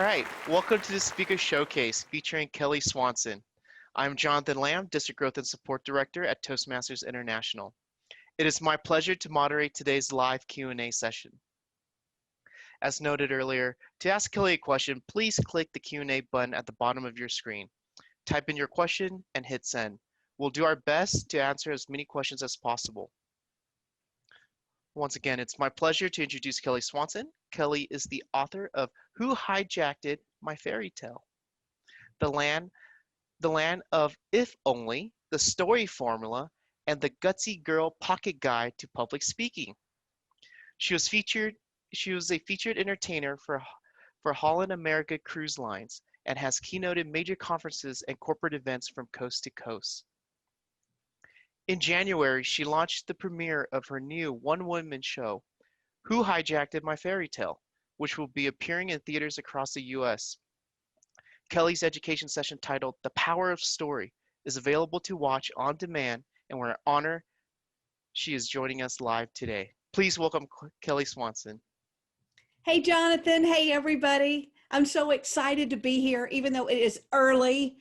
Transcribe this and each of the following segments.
All right, welcome to the Speaker Showcase featuring Kelly Swanson. I'm Jonathan Lamb, District Growth and Support Director at Toastmasters International. It is my pleasure to moderate today's live Q&A session. As noted earlier, to ask Kelly a question, please click the Q&A button at the bottom of your screen. Type in your question and hit send. We'll do our best to answer as many questions as possible. Once again, it's my pleasure to introduce Kelly Swanson. Kelly is the author of Who Hijacked My Fairy Tale? The Land of If Only, The Story Formula, and The Gutsy Girl Pocket Guide to Public Speaking. She was a featured entertainer for Holland America Cruise Lines and has keynoted major conferences and corporate events from coast to coast. In January, she launched the premiere of her new one-woman show, Who Hijacked My Fairy Tale, which will be appearing in theaters across the U.S. Kelly's education session titled The Power of Story is available to watch on demand, and we're honored she is joining us live today. Please welcome Kelly Swanson. Hey, Jonathan. Hey, everybody. I'm so excited to be here, even though it is early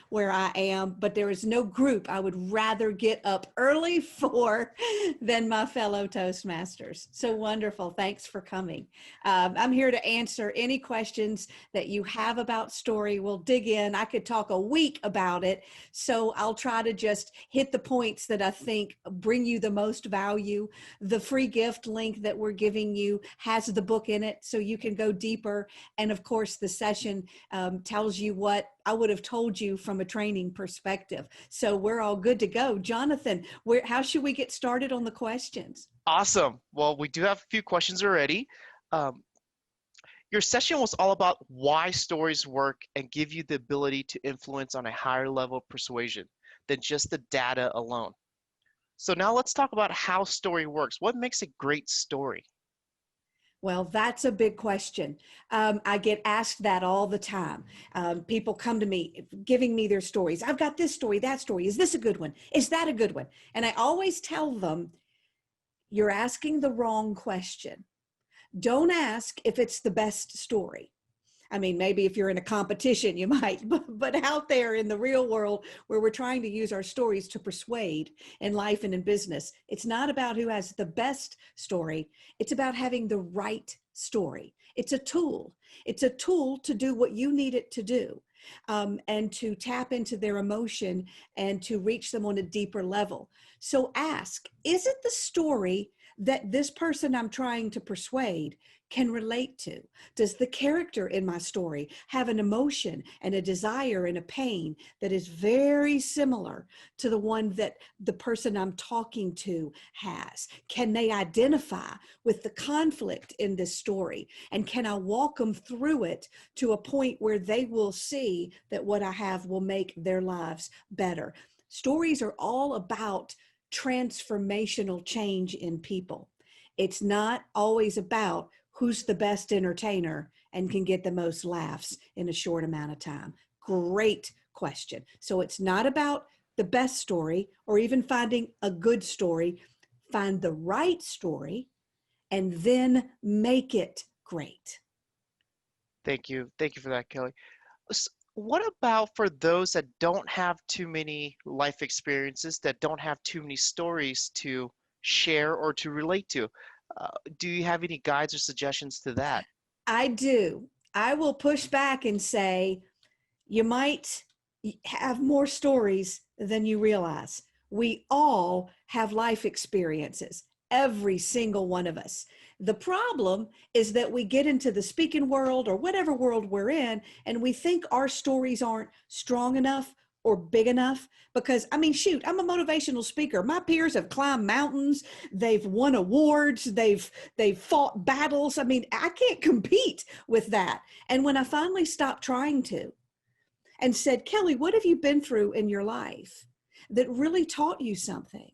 where I am, but there is no group I would rather get up early for than my fellow Toastmasters. So wonderful. Thanks for coming. I'm here to answer any questions that you have about story. We'll dig in. I could talk a week about it, so I'll try to just hit the points that I think bring you the most value. The free gift link that we're giving you has the book in it, so you can go deeper. And of course, the session tells you what I would have told you from a training perspective. So we're all good to go. Jonathan, how should we get started on the questions? Awesome. Well, we do have a few questions already. Your session was all about why stories work and give you the ability to influence on a higher level of persuasion than just the data alone. So now let's talk about how story works. What makes a great story? Well, that's a big question. I get asked that all the time. People come to me giving me their stories. I've got this story, that story. Is this a good one? Is that a good one? And I always tell them, you're asking the wrong question. Don't ask if it's the best story. I mean, maybe if you're in a competition, you might, but out there in the real world where we're trying to use our stories to persuade in life and in business, it's not about who has the best story. It's about having the right story. It's a tool. It's a tool to do what you need it to do, and to tap into their emotion and to reach them on a deeper level. So ask, is it the story that this person I'm trying to persuade can relate to? Does the character in my story have an emotion and a desire and a pain that is very similar to the one that the person I'm talking to has? Can they identify with the conflict in this story? And can I walk them through it to a point where they will see that what I have will make their lives better? Stories are all about transformational change in people. It's not always about who's the best entertainer and can get the most laughs in a short amount of time. Great question. So it's not about the best story or even finding a good story. Find the right story and then make it great. Thank you. Thank you for that, Kelly. What about for those that don't have too many life experiences, that don't have too many stories to share or to relate to? Do you have any guides or suggestions to that? I do. I will push back and say, you might have more stories than you realize. We all have life experiences, every single one of us. The problem is that we get into the speaking world or whatever world we're in, and we think our stories aren't strong enough or big enough. Because, I mean, shoot, I'm a motivational speaker. My peers have climbed mountains. They've won awards. They've fought battles. I mean, I can't compete with that. And when I finally stopped trying to and said, Kelly, what have you been through in your life that really taught you something?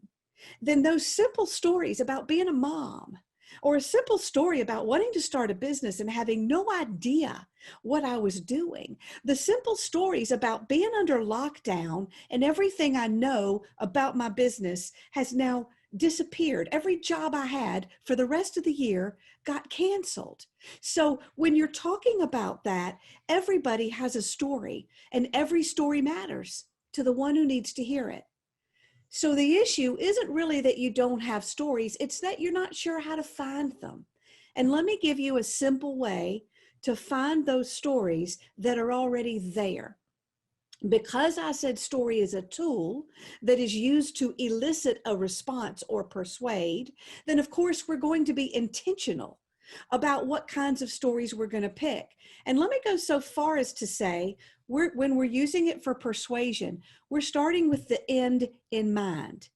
Then those simple stories about being a mom, or a simple story about wanting to start a business and having no idea what I was doing. The simple stories about being under lockdown and everything I know about my business has now disappeared. Every job I had for the rest of the year got canceled. So when you're talking about that, everybody has a story, and every story matters to the one who needs to hear it. So the issue isn't really that you don't have stories, it's that you're not sure how to find them. And let me give you a simple way to find those stories that are already there. Because I said story is a tool that is used to elicit a response or persuade, then of course we're going to be intentional about what kinds of stories we're going to pick. And let me go so far as to say, when we're using it for persuasion, we're starting with the end in mind,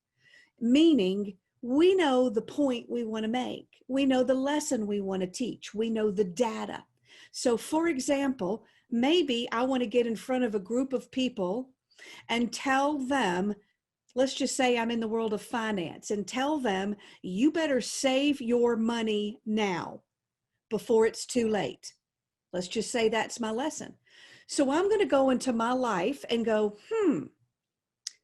meaning we know the point we want to make. We know the lesson we want to teach. We know the data. So for example, maybe I want to get in front of a group of people and tell them, let's just say I'm in the world of finance, and tell them, you better save your money now before it's too late. Let's just say that's my lesson. So I'm going to go into my life and go,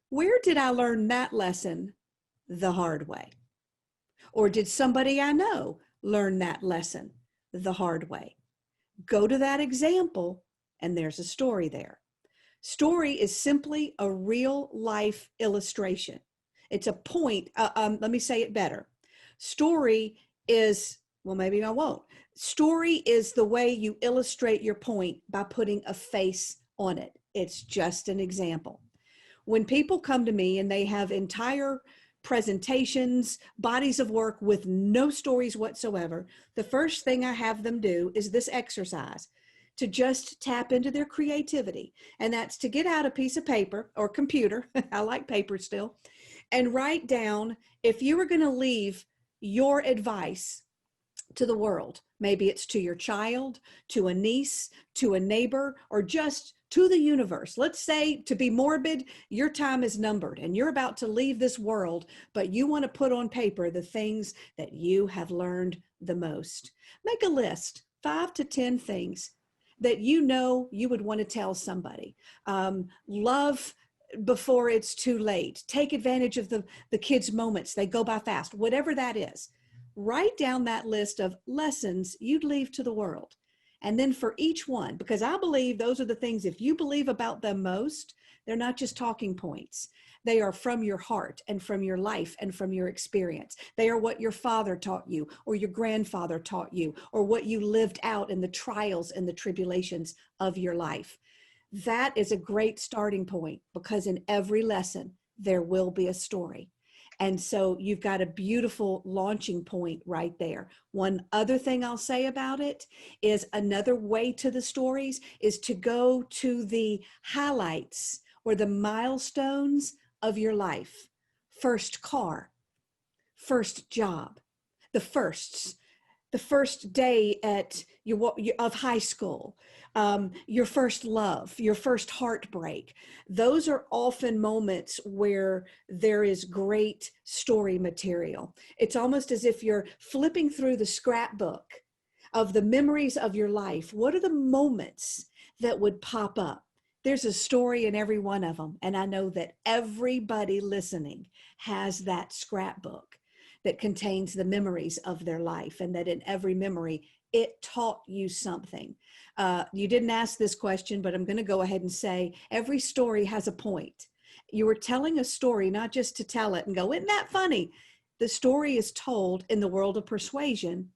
where did I learn that lesson the hard way? Or did somebody I know learn that lesson the hard way? Go to that example, and there's a story there. Story is simply a real life illustration. It's a point. Let me say it better. Story is, well, maybe I won't. Story is the way you illustrate your point by putting a face on it. It's just an example. When people come to me and they have entire presentations, bodies of work with no stories whatsoever, the first thing I have them do is this exercise to just tap into their creativity. And that's to get out a piece of paper or computer, I like paper still, and write down, if you were going to leave your advice to the world, maybe it's to your child, to a niece, to a neighbor, or just to the universe. Let's say, to be morbid, your time is numbered and you're about to leave this world, but you want to put on paper the things that you have learned the most. Make a list, 5 to 10 things that you know you would want to tell somebody. Love before it's too late. Take advantage of the kids' moments. They go by fast. Whatever that is, write down that list of lessons you'd leave to the world. And then for each one, because I believe those are the things, if you believe about them most, they're not just talking points. They are from your heart and from your life and from your experience. They are what your father taught you, or your grandfather taught you, or what you lived out in the trials and the tribulations of your life. That is a great starting point, because in every lesson, there will be a story. And so you've got a beautiful launching point right there. One other thing I'll say about it is, another way to the stories is to go to the highlights or the milestones of your life. First car, first job, the firsts, the first day at of high school, your first love, your first heartbreak. Those are often moments where there is great story material. It's almost as if you're flipping through the scrapbook of the memories of your life. What are the moments that would pop up? There's a story in every one of them. And I know that everybody listening has that scrapbook that contains the memories of their life, and that in every memory, it taught you something. You didn't ask this question, but I'm going to go ahead and say, every story has a point. You were telling a story, not just to tell it and go, isn't that funny? The story is told in the world of persuasion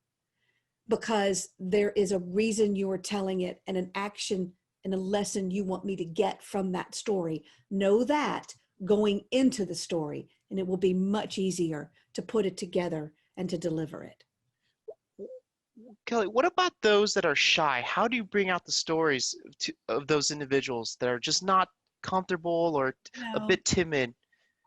because there is a reason you are telling it, and an action and a lesson you want me to get from that story. Know that going into the story, and it will be much easier to put it together and to deliver it. Kelly, what about those that are shy? How do you bring out the stories of those individuals that are just not comfortable or a No, bit timid?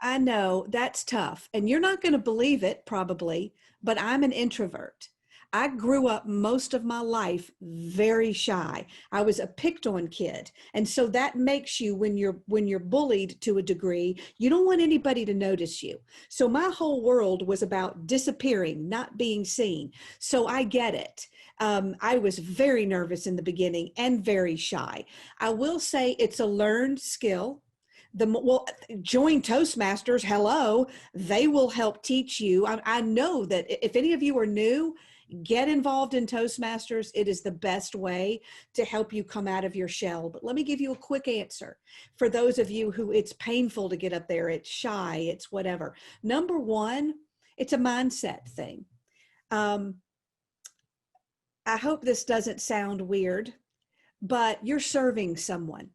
I know that's tough, and you're not going to believe it probably, but I'm an introvert. I grew up most of my life very shy. I was a picked on kid. And so that makes you, when you're bullied to a degree, you don't want anybody to notice you. So my whole world was about disappearing, not being seen. So I get it. I was very nervous in the beginning and very shy. I will say it's a learned skill well, join Toastmasters. Hello, they will help teach you. I know that if any of you are new, get involved in Toastmasters. It is the best way to help you come out of your shell. But let me give you a quick answer for those of you who it's painful to get up there, it's shy, it's whatever. Number one, it's a mindset thing. I hope this doesn't sound weird, but you're serving someone.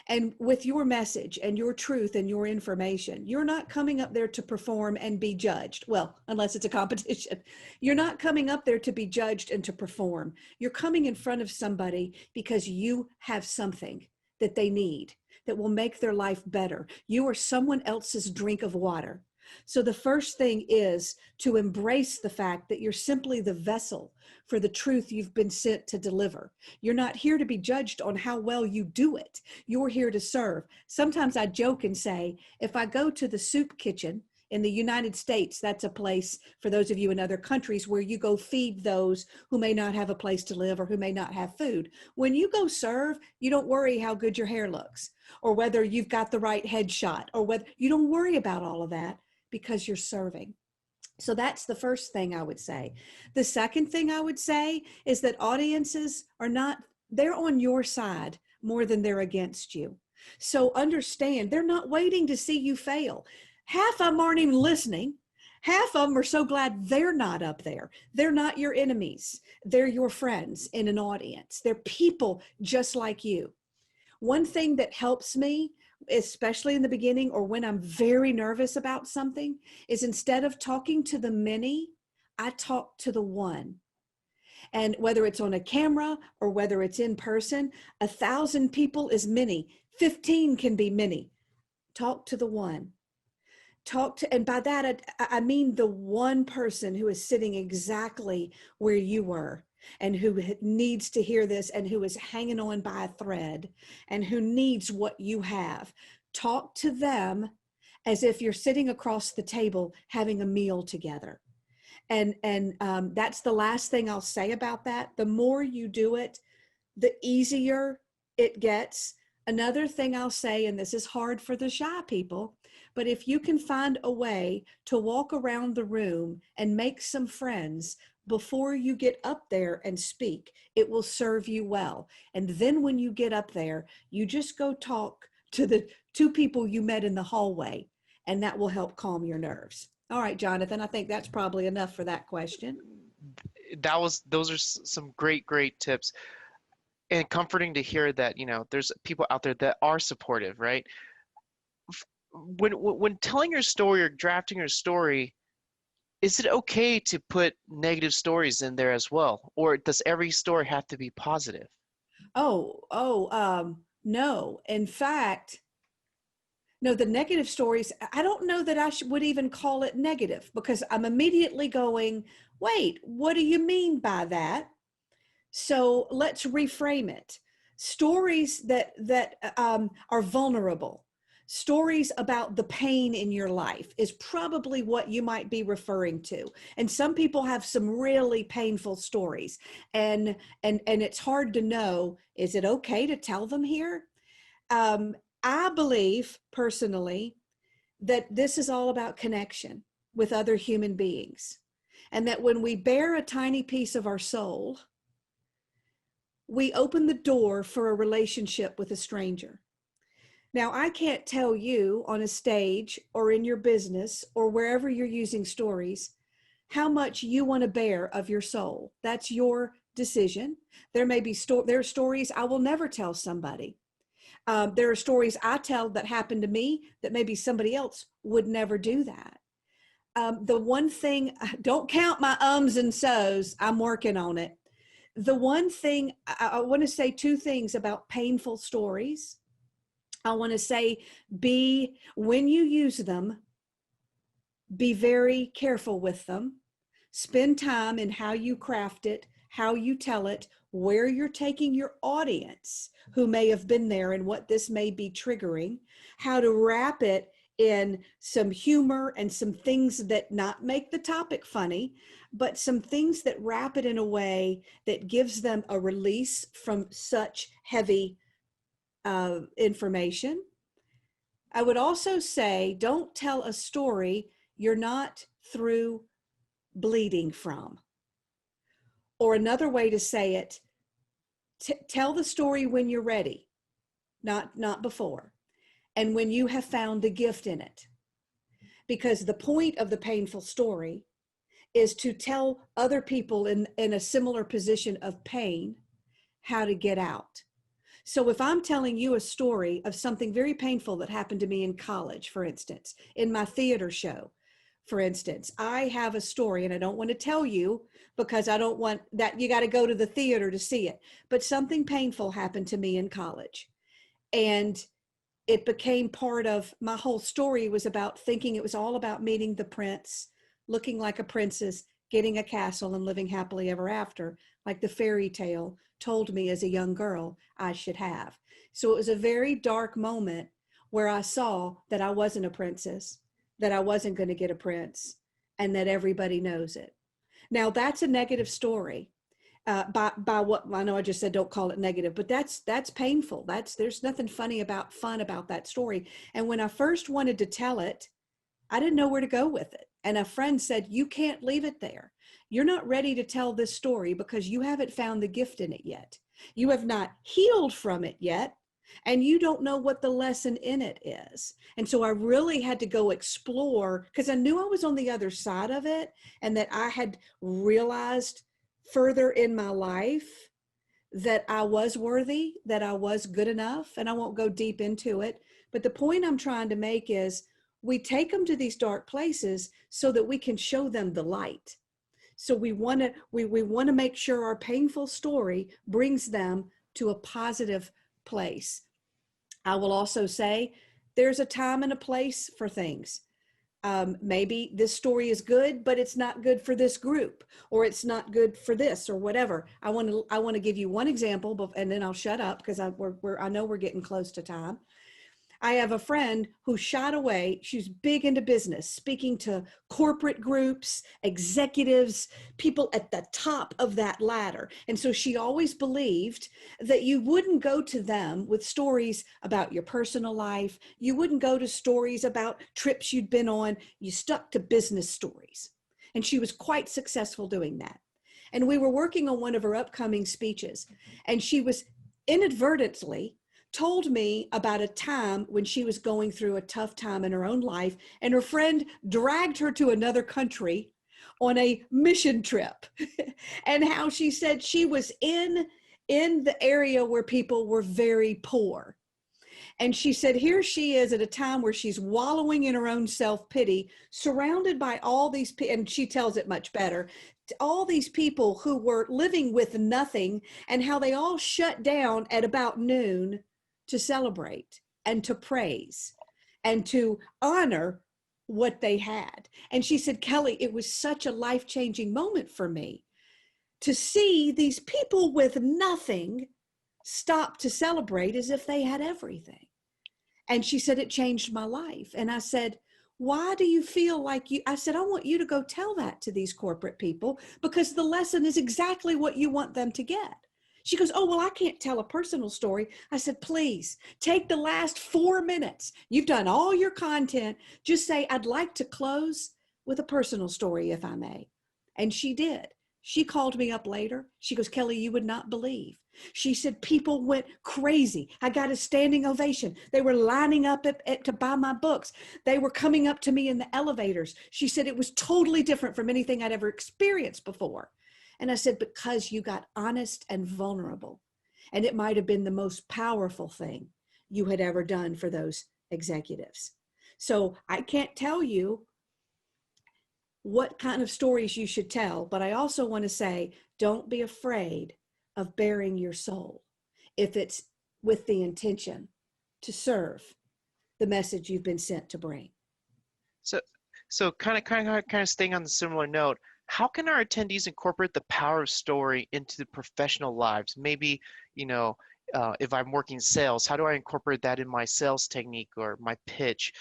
And with your message and your truth and your information, you're not coming up there to perform and be judged. Well, unless it's a competition. You're not coming up there to be judged and to perform. You're coming in front of somebody because you have something that they need that will make their life better. You are someone else's drink of water. So the first thing is to embrace the fact that you're simply the vessel for the truth you've been sent to deliver. You're not here to be judged on how well you do it. You're here to serve. Sometimes I joke and say, if I go to the soup kitchen in the United States, that's a place for those of you in other countries where you go feed those who may not have a place to live or who may not have food. When you go serve, you don't worry how good your hair looks or whether you've got the right headshot or whether you don't worry about all of that because you're serving. So that's the first thing I would say. The second thing I would say is that audiences are not, they're on your side more than they're against you. So understand, they're not waiting to see you fail. Half of them aren't even listening. Half of them are so glad they're not up there. They're not your enemies. They're your friends in an audience. They're people just like you. One thing that helps me, especially in the beginning or when I'm very nervous about something, is instead of talking to the many, I talk to the one. And whether it's on a camera or whether it's in person, 1,000 people is many. 15 can be many. Talk to the one. And by that, I mean the one person who is sitting exactly where you were and who needs to hear this and who is hanging on by a thread and who needs what you have. Talk to them as if you're sitting across the table having a meal together. And that's the last thing I'll say about that. The more you do it, the easier it gets. Another thing I'll say, and this is hard for the shy people, but if you can find a way to walk around the room and make some friends before you get up there and speak, it will serve you well. And then when you get up there, you just go talk to the two people you met in the hallway, and that will help calm your nerves. All right, Jonathan, I think that's probably enough for that question. Those are some great tips, and comforting to hear that, there's people out there that are supportive, right? When telling your story or drafting your story, is it okay to put negative stories in there as well, or does every story have to be positive? No. In fact, no, the negative stories, I don't know that I would even call it negative because I'm immediately going, wait, what do you mean by that? So let's reframe it. Stories that are vulnerable, stories about the pain in your life is probably what you might be referring to. And some people have some really painful stories, and it's hard to know, is it okay to tell them here? I believe personally that this is all about connection with other human beings, and that when we bear a tiny piece of our soul, we open the door for a relationship with a stranger. Now, I can't tell you on a stage or in your business or wherever you're using stories how much you want to bear of your soul. That's your decision. There may be there are stories I will never tell somebody. There are stories I tell that happened to me that maybe somebody else would never do that. The one thing, don't count my ums and so's, I'm working on it. The one thing, I want to say two things about painful stories. I want to say, when you use them, be very careful with them. Spend time in how you craft it, how you tell it, where you're taking your audience who may have been there and what this may be triggering, how to wrap it in some humor and some things that not make the topic funny, but some things that wrap it in a way that gives them a release from such heavy information. I would also say don't tell a story you're not through bleeding from. Or another way to say it, tell the story when you're ready, not before, and when you have found the gift in it. Because the point of the painful story is to tell other people in a similar position of pain how to get out. So if I'm telling you a story of something very painful that happened to me in college, for instance, in my theater show, for instance, I have a story and I don't want to tell you because I don't want that you got to go to the theater to see it. But something painful happened to me in college. And it became part of my whole story was about thinking it was all about meeting the prince, looking like a princess, getting a castle and living happily ever after, like the fairy tale told me as a young girl I should have. So it was a very dark moment where I saw that I wasn't a princess, that I wasn't going to get a prince, and that everybody knows it. Now that's a negative story. By what I know, I just said don't call it negative, but that's painful. There's nothing fun about that story. And when I first wanted to tell it, I didn't know where to go with it. And a friend said, you can't leave it there. You're not ready to tell this story because you haven't found the gift in it yet. You have not healed from it yet. And you don't know what the lesson in it is. And so I really had to go explore because I knew I was on the other side of it and that I had realized further in my life that I was worthy, that I was good enough. And I won't go deep into it. But the point I'm trying to make is we take them to these dark places so that we can show them the light. So we want to make sure our painful story brings them to a positive place. I will also say there's a time and a place for things. Maybe this story is good, but it's not good for this group, or it's not good for this, or whatever. I want to give you one example, and then I'll shut up because I know we're getting close to time. I have a friend who shot away. She's big into business, speaking to corporate groups, executives, people at the top of that ladder. And so she always believed that you wouldn't go to them with stories about your personal life. You wouldn't go to stories about trips you'd been on. You stuck to business stories. And she was quite successful doing that. And we were working on one of her upcoming speeches, and she was inadvertently told me about a time when she was going through a tough time in her own life, and her friend dragged her to another country on a mission trip and how she said she was in the area where people were very poor. And she said, here she is at a time where she's wallowing in her own self-pity, surrounded by all these, and she tells it much better, all these people who were living with nothing, and how they all shut down at about noon to celebrate and to praise and to honor what they had. And she said, Kelly, it was such a life-changing moment for me to see these people with nothing stop to celebrate as if they had everything. And she said, it changed my life. And I said, why do you feel like you, I said, I want you to go tell that to these corporate people because the lesson is exactly what you want them to get. She goes, oh, well, I can't tell a personal story. I said, please take the last 4 minutes. You've done all your content. Just say, I'd like to close with a personal story, if I may. And she did. She called me up later. She goes, Kelly, you would not believe. She said, people went crazy. I got a standing ovation. They were lining up to buy my books. They were coming up to me in the elevators. She said, it was totally different from anything I'd ever experienced before. And I said, because you got honest and vulnerable. And it might have been the most powerful thing you had ever done for those executives. So I can't tell you what kind of stories you should tell, but I also want to say, don't be afraid of bearing your soul if it's with the intention to serve the message you've been sent to bring. So, so kind of staying on the similar note, how can our attendees incorporate the power of story into the professional lives? Maybe, you know, if I'm working sales, how do I incorporate that in my sales technique or my pitch?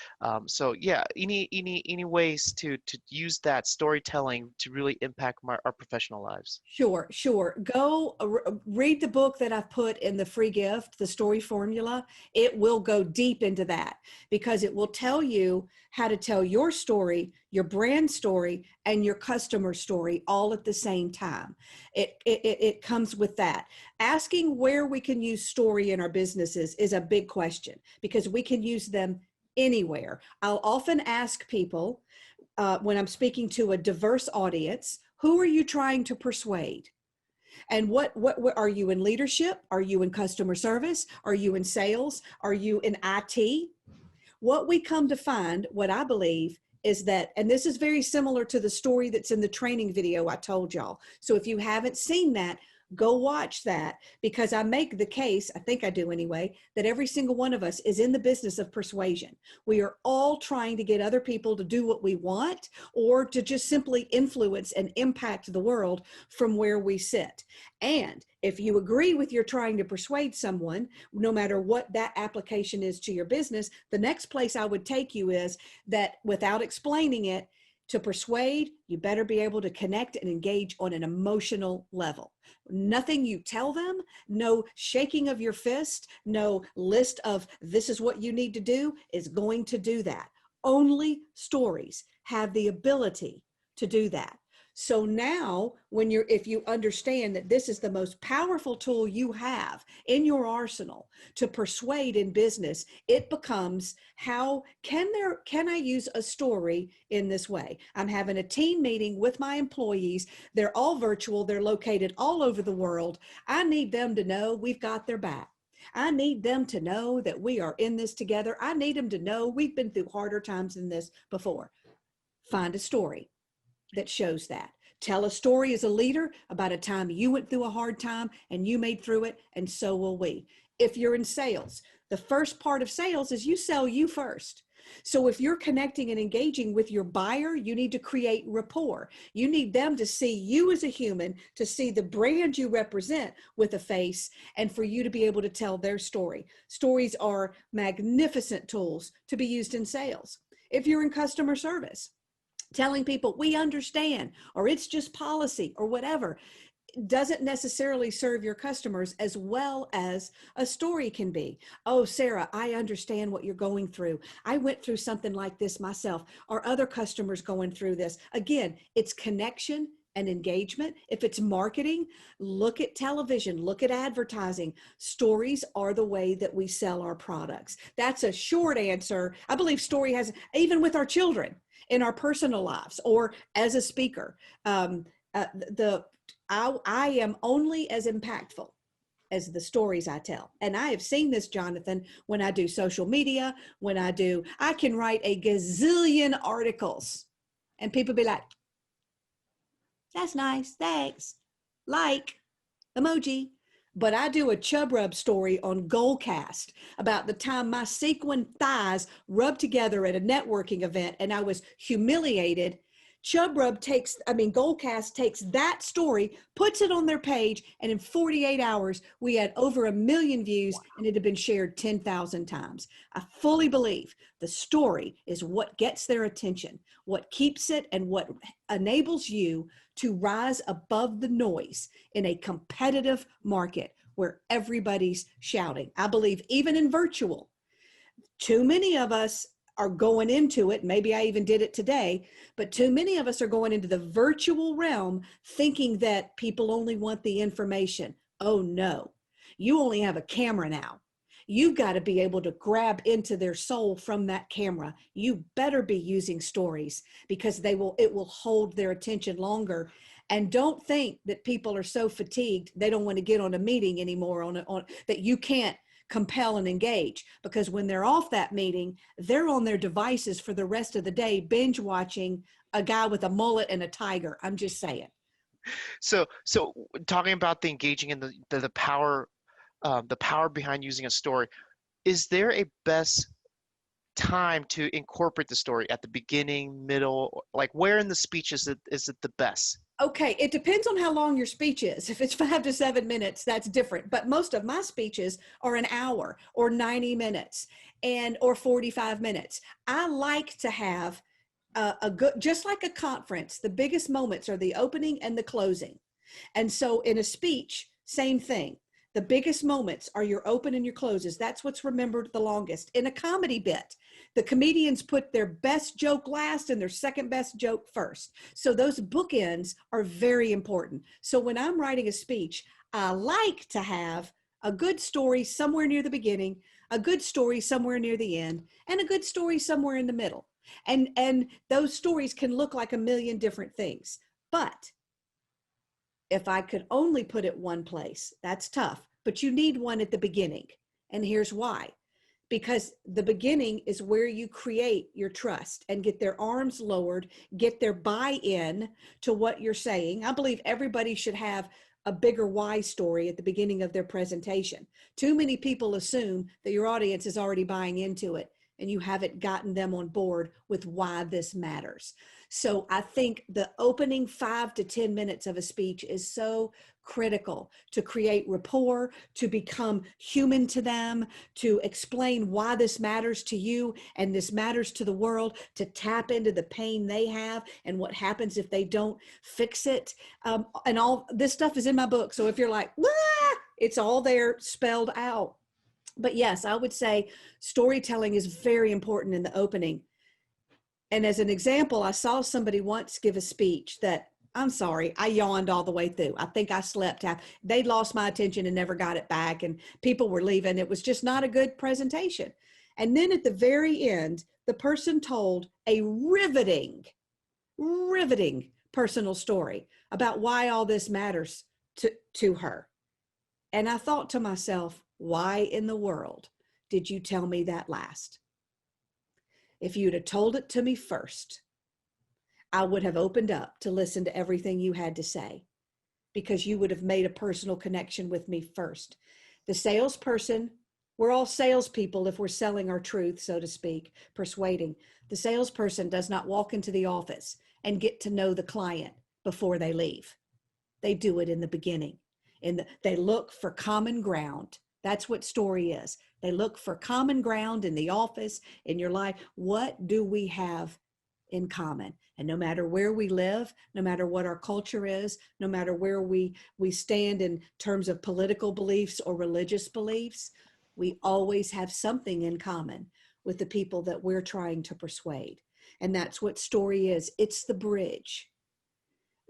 So yeah, any ways to use that storytelling to really impact our professional lives? Sure, sure. Go read the book that I've put in the free gift, The Story Formula. It will go deep into that because it will tell you how to tell your story, your brand story, and your customer story all at the same time. It comes with that. Asking where we can use story in our businesses is a big question because we can use them anywhere. I'll often ask people when I'm speaking to a diverse audience, who are you trying to persuade? And what are you in leadership? Are you in customer service? Are you in sales? Are you in IT? What we come to find, what I believe is that, and this is very similar to the story that's in the training video I told y'all. So if you haven't seen that, go watch that because I make the case, I think I do anyway, that every single one of us is in the business of persuasion. We are all trying to get other people to do what we want or to just simply influence and impact the world from where we sit. And if you agree with you're trying to persuade someone, no matter what that application is to your business, the next place I would take you is that without explaining it, to persuade, you better be able to connect and engage on an emotional level. Nothing you tell them, no shaking of your fist, no list of this is what you need to do is going to do that. Only stories have the ability to do that. So now if you understand that this is the most powerful tool you have in your arsenal to persuade in business, it becomes how can I use a story in this way? I'm having a team meeting with my employees. They're all virtual. They're located all over the world. I need them to know we've got their back. I need them to know that we are in this together. I need them to know we've been through harder times than this before. Find a story that shows that. Tell a story as a leader about a time you went through a hard time and you made through it, and so will we. If you're in sales, the first part of sales is you sell you first. So if you're connecting and engaging with your buyer, you need to create rapport. You need them to see you as a human, to see the brand you represent with a face, and for you to be able to tell their story. Stories are magnificent tools to be used in sales. If you're in customer service, telling people we understand or it's just policy or whatever doesn't necessarily serve your customers as well as a story can be. Oh, Sarah, I understand what you're going through. I went through something like this myself. Are other customers going through this? Again, it's connection and engagement. If it's marketing, look at television, look at advertising. Stories are the way that we sell our products. That's a short answer. I believe story has, even with our children, in our personal lives or as a speaker. I am only as impactful as the stories I tell. And I have seen this, Jonathan, when I do social media, I can write a gazillion articles and people be like, that's nice, thanks, like, emoji. But I do a chub rub story on Goalcast about the time my sequin thighs rubbed together at a networking event and I was humiliated. Goalcast takes that story, puts it on their page, and in 48 hours, we had over 1 million views and it had been shared 10,000 times. I fully believe the story is what gets their attention, what keeps it, and what enables you to rise above the noise in a competitive market where everybody's shouting. I believe even in virtual, too many of us are going into it. Maybe I even did it today, but too many of us are going into the virtual realm thinking that people only want the information. Oh no, you only have a camera now. You've got to be able to grab into their soul from that camera. You better be using stories because it will hold their attention longer. And don't think that people are so fatigued they don't want to get on a meeting anymore that you can't compel and engage, because when they're off that meeting, they're on their devices for the rest of the day, binge watching a guy with a mullet and a tiger. I'm just saying. So talking about the engaging and the power behind using a story, is there a best time to incorporate the story at the beginning, middle, like where in the speech is it the best? Okay, it depends on how long your speech is. If it's 5 to 7 minutes, that's different. But most of my speeches are an hour or 90 minutes and or 45 minutes. I like to have a good, just like a conference, the biggest moments are the opening and the closing. And so in a speech, same thing. The biggest moments are your open and your closes. That's what's remembered the longest. In a comedy bit, the comedians put their best joke last and their second best joke first. So those bookends are very important. So when I'm writing a speech, I like to have a good story somewhere near the beginning, a good story somewhere near the end, and a good story somewhere in the middle. And those stories can look like a million different things. But if I could only put it one place, that's tough, but you need one at the beginning. And here's why. Because the beginning is where you create your trust and get their arms lowered, get their buy-in to what you're saying. I believe everybody should have a bigger why story at the beginning of their presentation. Too many people assume that your audience is already buying into it and you haven't gotten them on board with why this matters. So I think the opening 5 to 10 minutes of a speech is so critical to create rapport, to become human to them, to explain why this matters to you and this matters to the world, to tap into the pain they have and what happens if they don't fix it. And all this stuff is in my book. So if you're like, ah, it's all there spelled out. But yes, I would say storytelling is very important in the opening. And as an example, I saw somebody once give a speech that, I'm sorry, I yawned all the way through. I think I slept half. They lost my attention and never got it back, and people were leaving. It was just not a good presentation. And then at the very end, the person told a riveting personal story about why all this matters to her. And I thought to myself, why in the world did you tell me that last? If you'd have told it to me first, I would have opened up to listen to everything you had to say because you would have made a personal connection with me first. The salesperson, we're all salespeople if we're selling our truth, so to speak, persuading. The salesperson does not walk into the office and get to know the client before they leave. They do it in the beginning. They look for common ground. That's what story is. They look for common ground in the office, in your life. What do we have in common? And no matter where we live, no matter what our culture is, no matter where we stand in terms of political beliefs or religious beliefs, we always have something in common with the people that we're trying to persuade. And that's what story is. It's the bridge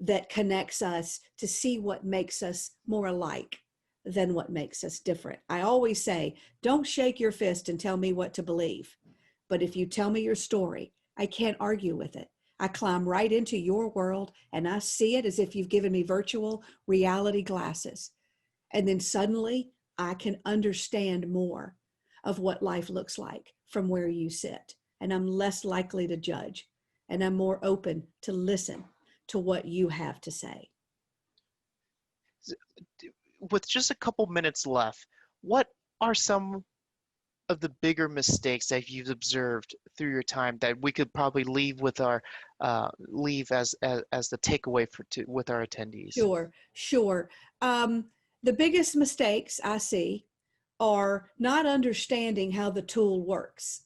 that connects us to see what makes us more alike than what makes us different. I always say, don't shake your fist and tell me what to believe. But if you tell me your story, I can't argue with it. I climb right into your world and I see it as if you've given me virtual reality glasses. And then suddenly I can understand more of what life looks like from where you sit. And I'm less likely to judge. And I'm more open to listen to what you have to say. With just a couple minutes left, what are some of the bigger mistakes that you've observed through your time that we could probably leave with our leave as the takeaway with our attendees? Sure. The biggest mistakes I see are not understanding how the tool works.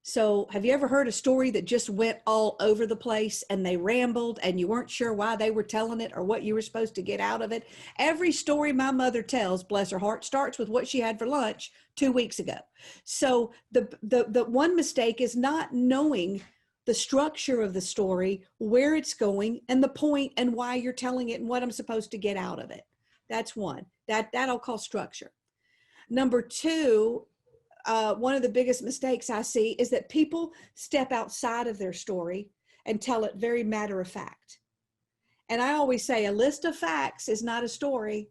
So have you ever heard a story that just went all over the place and they rambled and you weren't sure why they were telling it or what you were supposed to get out of it? Every story my mother tells, bless her heart, starts with what she had for lunch 2 weeks ago. So the one mistake is not knowing the structure of the story, where it's going and the point and why you're telling it and what I'm supposed to get out of it. That's one. That I'll call structure. Number two, one of the biggest mistakes I see is that people step outside of their story and tell it very matter of fact. And I always say a list of facts is not a story.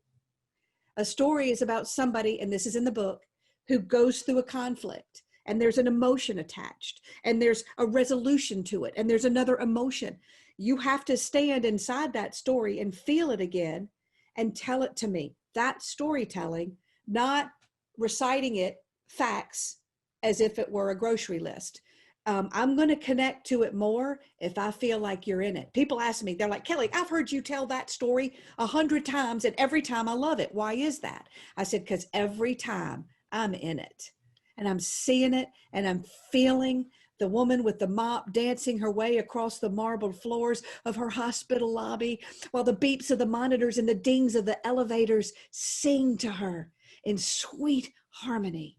A story is about somebody, and this is in the book, who goes through a conflict and there's an emotion attached and there's a resolution to it and there's another emotion. You have to stand inside that story and feel it again and tell it to me. That's storytelling, not reciting it facts as if it were a grocery list. I'm going to connect to it more if I feel like you're in it. People ask me, they're like, Kelly, I've heard you tell that story 100 times, and every time I love it. Why is that? I said, because every time I'm in it and I'm seeing it and I'm feeling the woman with the mop dancing her way across the marble floors of her hospital lobby while the beeps of the monitors and the dings of the elevators sing to her in sweet harmony.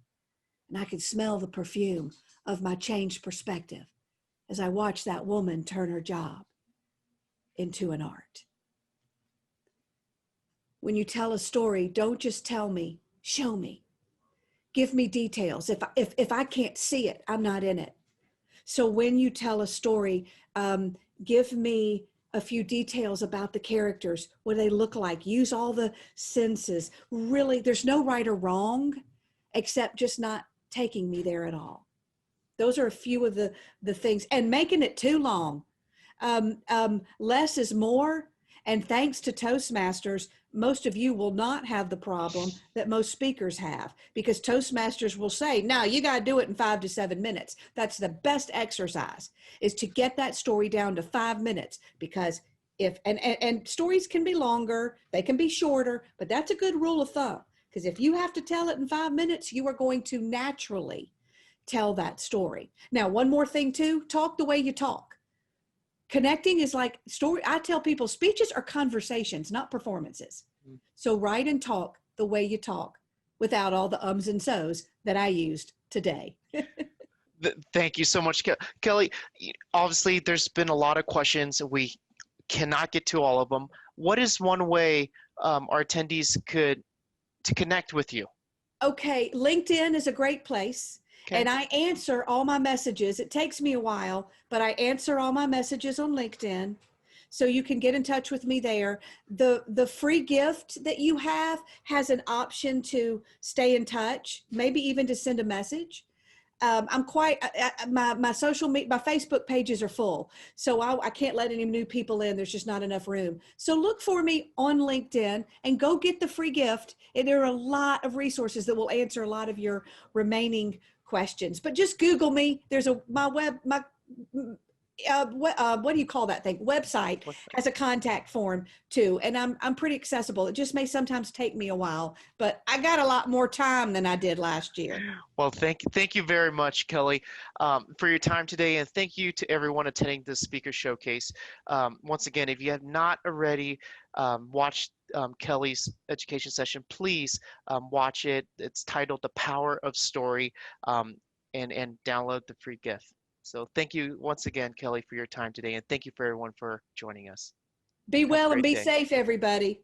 And I could smell the perfume of my changed perspective as I watched that woman turn her job into an art. When you tell a story, don't just tell me, show me. Give me details. If I can't see it, I'm not in it. So when you tell a story, give me a few details about the characters, what they look like. Use all the senses. Really, there's no right or wrong, except just not taking me there at all. Those are a few of the things, and making it too long. Less is more. And thanks to Toastmasters, most of you will not have the problem that most speakers have, because Toastmasters will say, no, you got to do it in 5 to 7 minutes. That's the best exercise, is to get that story down to 5 minutes, because and stories can be longer, they can be shorter, but that's a good rule of thumb, because if you have to tell it in 5 minutes, you are going to naturally tell that story. Now, one more thing too, talk the way you talk. Connecting is like story. I tell people speeches are conversations, not performances. So write and talk the way you talk without all the ums and so's that I used today. Thank you so much, Kelly. Obviously, there's been a lot of questions. We cannot get to all of them. What is one way our attendees could to connect with you? Okay, LinkedIn is a great place. Okay. And I answer all my messages. It takes me a while, but I answer all my messages on LinkedIn. So you can get in touch with me there. The free gift that you have has an option to stay in touch, maybe even to send a message. I'm quite my social media, my Facebook pages are full, so I can't let any new people in. There's just not enough room. So look for me on LinkedIn and go get the free gift. And there are a lot of resources that will answer a lot of your remaining questions. But just Google me. There's what do you call that thing? Website has a contact form too, and I'm pretty accessible. It just may sometimes take me a while, but I got a lot more time than I did last year. Well, thank you very much, Kelly, for your time today, and thank you to everyone attending this speaker showcase. Once again, if you have not already watched Kelly's education session, please watch it. It's titled "The Power of Story," and download the free gift. So thank you once again, Kelly, for your time today, and thank you for everyone for joining us. Be Have a well and great be day. safe, everybody.